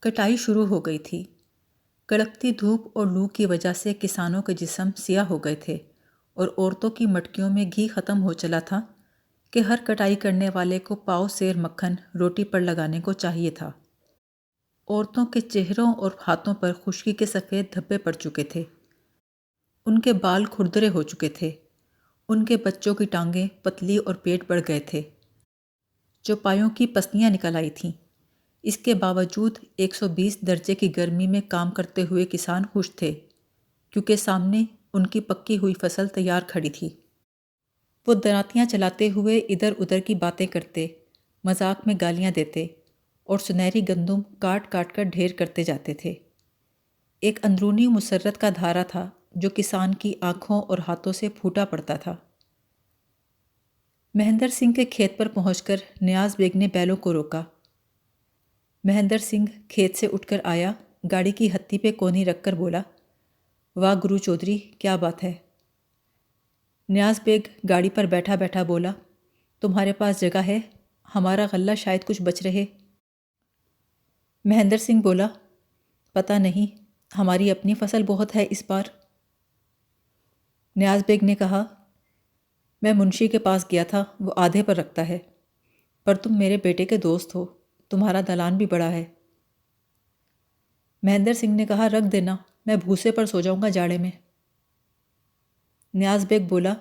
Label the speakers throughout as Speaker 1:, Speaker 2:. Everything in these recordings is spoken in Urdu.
Speaker 1: کٹائی شروع ہو گئی تھی۔ کڑکتی دھوپ اور لو کی وجہ سے کسانوں کے جسم سیاہ ہو گئے تھے اور عورتوں کی مٹکیوں میں گھی ختم ہو چلا تھا کہ ہر کٹائی کرنے والے کو پاؤ سیر مکھن روٹی پر لگانے کو چاہیے تھا۔ عورتوں کے چہروں اور ہاتھوں پر خشکی کے سفید دھبے پڑ چکے تھے۔ ان کے بال کھردرے ہو چکے تھے۔ ان کے بچوں کی ٹانگیں پتلی اور پیٹ بڑھ گئے تھے۔ چوپایوں کی پسلیاں نکل آئی تھیں۔ اس کے باوجود 120 درجے کی گرمی میں کام کرتے ہوئے کسان خوش تھے، کیونکہ سامنے ان کی پکی ہوئی فصل تیار کھڑی تھی۔ وہ دراتیاں چلاتے ہوئے ادھر ادھر کی باتیں کرتے، مذاق میں گالیاں دیتے اور سنہری گندم کاٹ کاٹ کر ڈھیر کرتے جاتے تھے۔ ایک اندرونی مسرت کا دھارا تھا جو کسان کی آنکھوں اور ہاتھوں سے پھوٹا پڑتا تھا۔ مہندر سنگھ کے کھیت پر پہنچ کر نیاز بیگ نے بیلوں کو روکا۔ مہندر سنگھ کھیت سے اٹھ کر آیا، گاڑی کی ہتھی پہ کونی رکھ کر بولا، واہ گرو چودھری، کیا بات ہے؟ نیاز بیگ گاڑی پر بیٹھا بیٹھا بولا، تمہارے پاس جگہ ہے؟ ہمارا غلہ شاید کچھ بچ رہے۔ مہندر سنگھ بولا، پتہ نہیں، ہماری اپنی فصل بہت ہے اس بار۔ نیاز بیگ نے کہا، میں منشی کے پاس گیا تھا، وہ آدھے پر رکھتا ہے، پر تم میرے بیٹے کے دوست ہو، تمہارا دلان بھی بڑا ہے۔ مہندر سنگھ نے کہا، رکھ دینا، میں بھوسے پر سو جاؤں گا جاڑے میں۔ نیاز بیگ بولا،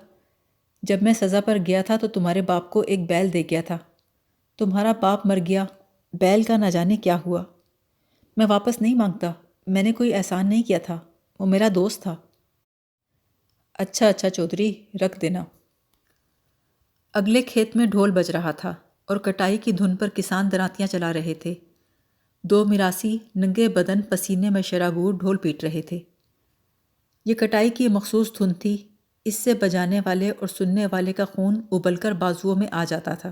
Speaker 1: جب میں سزا پر گیا تھا تو تمہارے باپ کو ایک بیل دے گیا تھا، تمہارا باپ مر گیا، بیل کا نہ جانے کیا ہوا۔ میں واپس نہیں مانگتا، میں نے کوئی احسان نہیں کیا تھا، وہ میرا دوست تھا۔ اچھا اچھا چودھری، رکھ دینا۔ اگلے کھیت میں ڈھول بج رہا تھا اور کٹائی کی دھن پر کسان دراتیاں چلا رہے تھے۔ دو میراثی ننگے بدن پسینے میں شرابور ڈھول پیٹ رہے تھے۔ یہ کٹائی کی مخصوص دھن تھی، اس سے بجانے والے اور سننے والے کا خون ابل کر بازوؤں میں آ جاتا تھا۔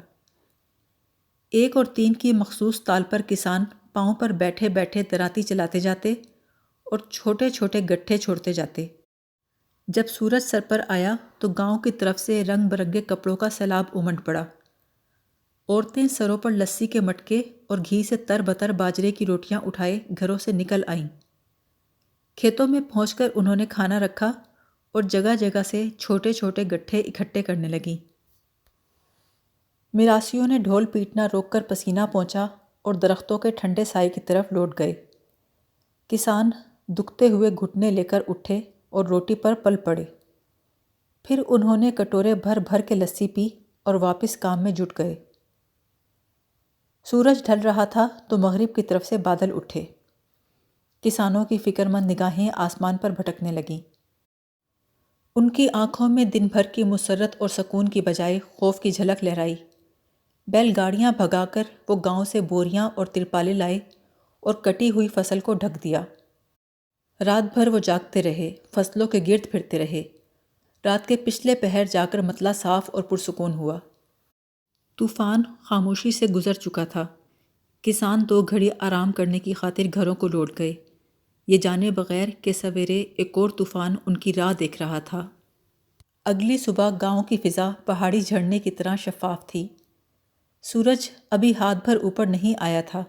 Speaker 1: 1 اور 3 کی مخصوص تال پر کسان پاؤں پر بیٹھے بیٹھے دراتی چلاتے جاتے اور چھوٹے چھوٹے گٹھے چھوڑتے جاتے۔ جب سورج سر پر آیا تو گاؤں کی طرف سے رنگ برنگے کپڑوں کا سیلاب امنڈ پڑا۔ عورتیں سروں پر لسی کے مٹکے اور گھی سے تر بتر باجرے کی روٹیاں اٹھائے گھروں سے نکل آئیں۔ کھیتوں میں پہنچ کر انہوں نے کھانا رکھا اور جگہ جگہ سے چھوٹے چھوٹے گٹھے اکٹھے کرنے لگیں۔ میراثیوں نے ڈھول پیٹنا روک کر پسینہ پونچھا اور درختوں کے ٹھنڈے سائے کی طرف لوٹ گئے۔ کسان دکھتے ہوئے گھٹنے لے کر اٹھے اور روٹی پر پل پڑے۔ پھر انہوں نے کٹورے بھر بھر کے لسی پی اور واپس کام میں جٹ گئے۔ سورج ڈھل رہا تھا تو مغرب کی طرف سے بادل اٹھے۔ کسانوں کی فکر مند نگاہیں آسمان پر بھٹکنے لگیں۔ ان کی آنکھوں میں دن بھر کی مسرت اور سکون کی بجائے خوف کی جھلک لہرائی۔ بیل گاڑیاں بھگا کر وہ گاؤں سے بوریاں اور ترپالیں لائے اور کٹی ہوئی فصل کو ڈھک دیا۔ رات بھر وہ جاگتے رہے، فصلوں کے گرد پھرتے رہے۔ رات کے پچھلے پہر جا کر مطلع صاف اور پرسکون ہوا۔ طوفان خاموشی سے گزر چکا تھا۔ کسان 2 گھڑی آرام کرنے کی خاطر گھروں کو لوٹ گئے، یہ جانے بغیر کہ سویرے ایک اور طوفان ان کی راہ دیکھ رہا تھا۔ اگلی صبح گاؤں کی فضا پہاڑی جھرنے کی طرح شفاف تھی۔ سورج ابھی ہاتھ بھر اوپر نہیں آیا تھا۔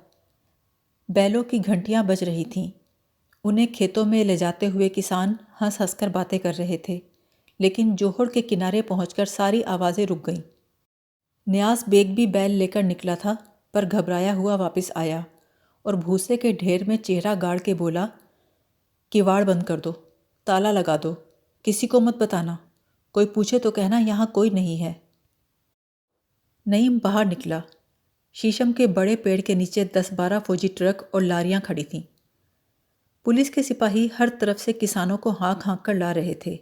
Speaker 1: بیلوں کی گھنٹیاں بج رہی تھیں۔ انہیں کھیتوں میں لے جاتے ہوئے کسان ہنس ہنس کر باتیں کر رہے تھے، لیکن جوہڑ کے کنارے پہنچ کر ساری آوازیں رک گئیں۔ نیاز بیگ بھی بیل لے کر نکلا تھا، پر گھبرایا ہوا واپس آیا اور بھوسے کے ڈھیر میں چہرہ گاڑ کے بولا، کواڑ بند کر دو، تالا لگا دو، کسی کو مت بتانا، کوئی پوچھے تو کہنا یہاں کوئی نہیں ہے۔ نعیم باہر نکلا۔ شیشم کے بڑے پیڑ کے نیچے 10-12 فوجی ٹرک اور لاریاں کھڑی تھیں۔ پولیس کے سپاہی ہر طرف سے کسانوں کو ہانک ہانک کر لا رہے تھے۔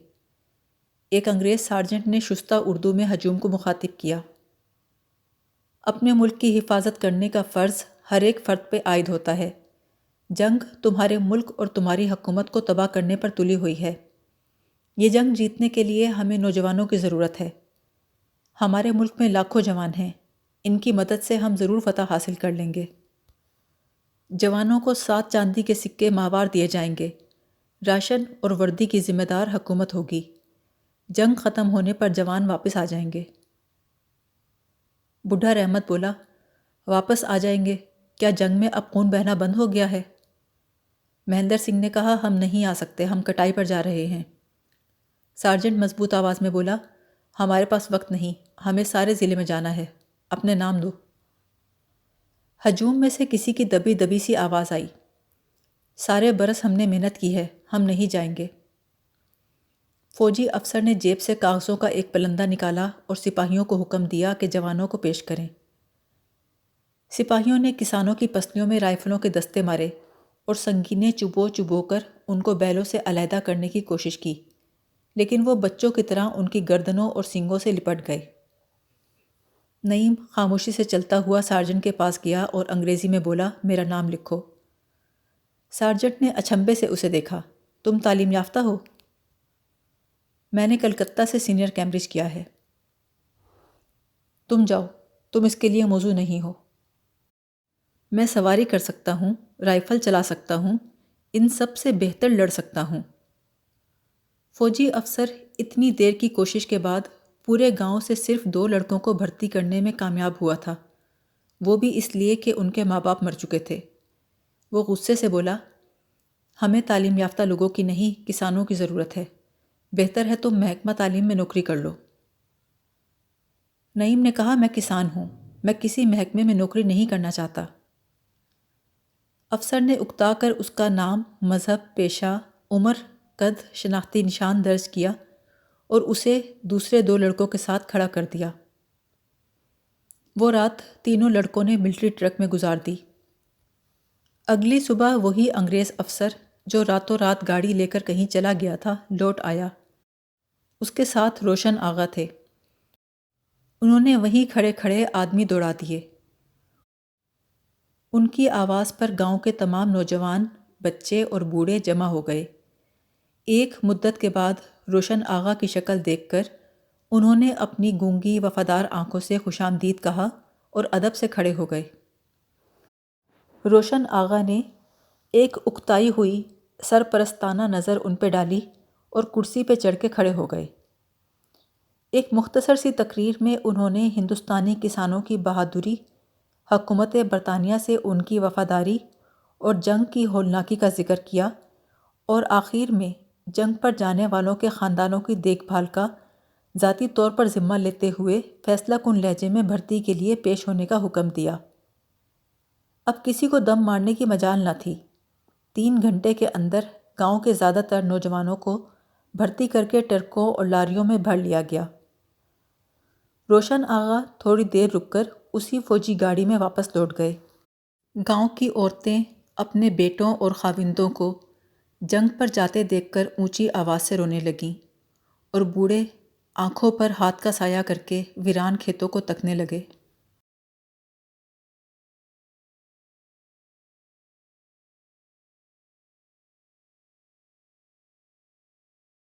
Speaker 1: ایک انگریز سارجنٹ نے شستہ اردو میں ہجوم کو مخاطب کیا، اپنے ملک کی حفاظت کرنے کا فرض ہر ایک فرد پہ عائد ہوتا ہے۔ جنگ تمہارے ملک اور تمہاری حکومت کو تباہ کرنے پر تلی ہوئی ہے۔ یہ جنگ جیتنے کے لیے ہمیں نوجوانوں کی ضرورت ہے۔ ہمارے ملک میں لاکھوں جوان ہیں، ان کی مدد سے ہم ضرور فتح حاصل کر لیں گے۔ جوانوں کو 7 چاندی کے سکے ماہوار دیے جائیں گے۔ راشن اور وردی کی ذمہ دار حکومت ہوگی۔ جنگ ختم ہونے پر جوان واپس آ جائیں گے۔ بڈھا رحمت بولا، واپس آ جائیں گے، کیا جنگ میں اب خون بہنا بند ہو گیا ہے؟ مہندر سنگھ نے کہا، ہم نہیں آ سکتے، ہم کٹائی پر جا رہے ہیں۔ سارجنٹ مضبوط آواز میں بولا، ہمارے پاس وقت نہیں، ہمیں سارے ضلع میں جانا ہے، اپنے نام دو۔ ہجوم میں سے کسی کی دبی دبی سی آواز آئی، سارے برس ہم نے محنت کی ہے، ہم نہیں جائیں گے۔ فوجی افسر نے جیب سے کاغذوں کا ایک پلندہ نکالا اور سپاہیوں کو حکم دیا کہ جوانوں کو پیش کریں۔ سپاہیوں نے کسانوں کی پسلیوں میں رائفلوں کے دستے مارے اور سنگینیں چبو چبو کر ان کو بیلوں سے علیحدہ کرنے کی کوشش کی، لیکن وہ بچوں کی طرح ان کی گردنوں اور سینگوں سے لپٹ گئے۔ نعیم خاموشی سے چلتا ہوا سارجنٹ کے پاس گیا اور انگریزی میں بولا، میرا نام لکھو۔ سارجنٹ نے اچنبھے سے اسے دیکھا، تم تعلیم یافتہ ہو؟ میں نے کلکتہ سے سینئر کیمبرج کیا ہے۔ تم جاؤ، تم اس کے لیے موزوں نہیں ہو۔ میں سواری کر سکتا ہوں، رائفل چلا سکتا ہوں، ان سب سے بہتر لڑ سکتا ہوں۔ فوجی افسر اتنی دیر کی کوشش کے بعد پورے گاؤں سے صرف 2 لڑکوں کو بھرتی کرنے میں کامیاب ہوا تھا، وہ بھی اس لیے کہ ان کے ماں باپ مر چکے تھے۔ وہ غصے سے بولا، ہمیں تعلیم یافتہ لوگوں کی نہیں، کسانوں کی ضرورت ہے، بہتر ہے تم محکمہ تعلیم میں نوکری کر لو۔ نعیم نے کہا، میں کسان ہوں، میں کسی محکمے میں نوکری نہیں کرنا چاہتا۔ افسر نے اکتا کر اس کا نام، مذہب، پیشہ، عمر، قد، شناختی نشان درج کیا اور اسے دوسرے 2 لڑکوں کے ساتھ کھڑا کر دیا۔ وہ رات تینوں لڑکوں نے ملٹری ٹرک میں گزار دی۔ اگلی صبح وہی انگریز افسر جو راتوں رات گاڑی لے کر کہیں چلا گیا تھا لوٹ آیا۔ اس کے ساتھ روشن آغا تھے۔ انہوں نے وہیں کھڑے کھڑے آدمی دوڑا دیے۔ ان کی آواز پر گاؤں کے تمام نوجوان، بچے اور بوڑھے جمع ہو گئے۔ ایک مدت کے بعد روشن آغا کی شکل دیکھ کر انہوں نے اپنی گونگی وفادار آنکھوں سے خوش آمدید کہا اور ادب سے کھڑے ہو گئے۔ روشن آغا نے ایک اکتائی ہوئی سرپرستانہ نظر ان پہ ڈالی اور کرسی پہ چڑھ کے کھڑے ہو گئے۔ ایک مختصر سی تقریر میں انہوں نے ہندوستانی کسانوں کی بہادری، حکومت برطانیہ سے ان کی وفاداری اور جنگ کی ہولناکی کا ذکر کیا اور آخر میں جنگ پر جانے والوں کے خاندانوں کی دیکھ بھال کا ذاتی طور پر ذمہ لیتے ہوئے فیصلہ کن لہجے میں بھرتی کے لیے پیش ہونے کا حکم دیا۔ اب کسی کو دم مارنے کی مجال نہ تھی۔ 3 گھنٹے کے اندر گاؤں کے زیادہ تر نوجوانوں کو بھرتی کر کے ٹرکوں اور لاریوں میں بھر لیا گیا۔ روشن آغا تھوڑی دیر رک کر اسی فوجی گاڑی میں واپس لوٹ گئے۔ گاؤں کی عورتیں اپنے بیٹوں اور خاوندوں کو جنگ پر جاتے دیکھ کر اونچی آواز سے رونے لگیں اور بوڑھے آنکھوں پر ہاتھ کا سایہ کر کے ویران کھیتوں کو تکنے لگے۔